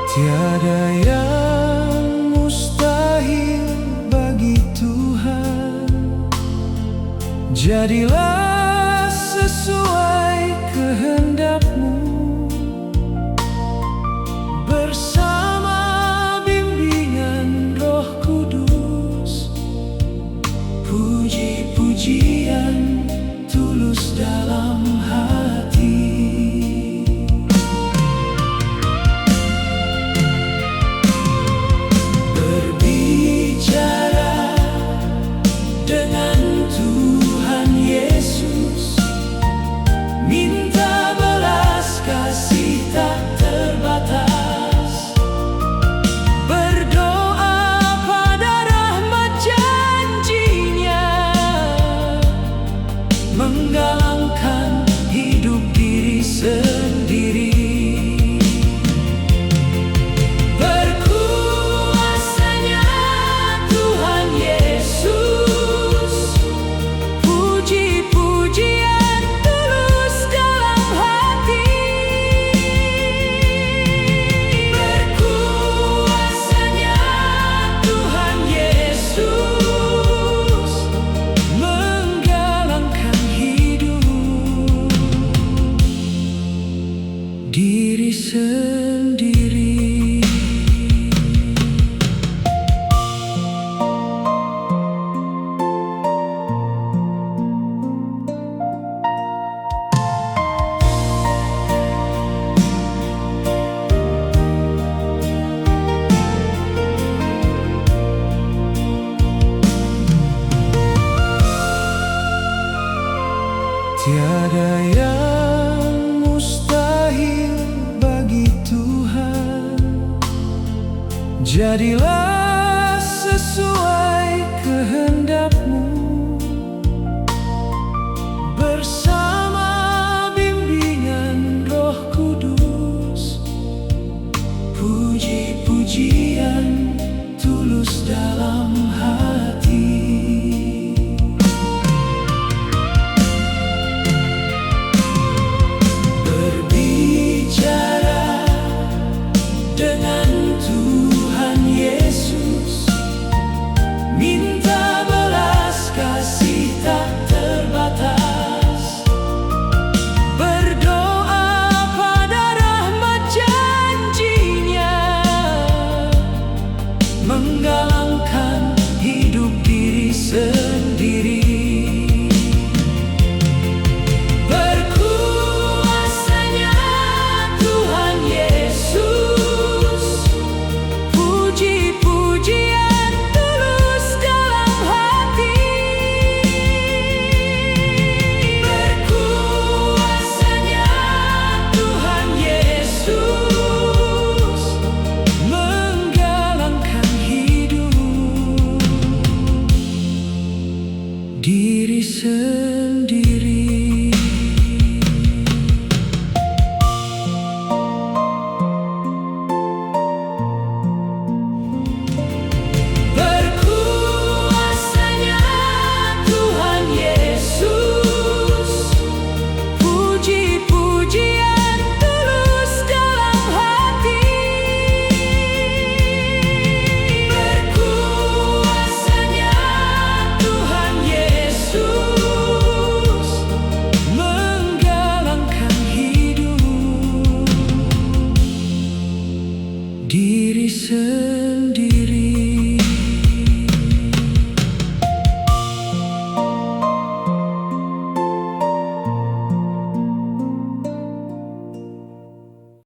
Tiada yang mustahil bagi Tuhan. Jadilah sesuai kehendak-Mu, bersama bimbingan Roh Kudus. Puji-pujian tulus dalam hati. Berbicara dengan Tuhan Yesus, minta belas kasih tak terbatas. Berdoa pada rahmat janji-Nya, menggalangkan hidup diri sendiri. Berkuasanya Tuhan Yesus, puji-pujian tulus dalam hati. Berkuasanya Tuhan Yesus, menggalangkan hidup diri sendiri. Tiada yang mustahil bagi Tuhan. Jadilah sesuai kehendak-Mu, bersama bimbingan Roh Kudus. Puji-pujian tulus dalam hati. Berbicara dengan Tuhan Yesus, minta belas kasih tak terbatas. Berdoa pada rahmat janji-Nya, menggalangkan hidup diri sendiri. Berkuasanya Tuhan Yesus, puji-pujian tulus dalam hati. Berkuasanya Tuhan Yesus, menggalangkan hidup diri sendiri. Berkuasanya Tuhan Yesus, puji-pujian tulus dalam hati. Berkuasanya Tuhan Yesus, menggalangkan hidup diri sendiri.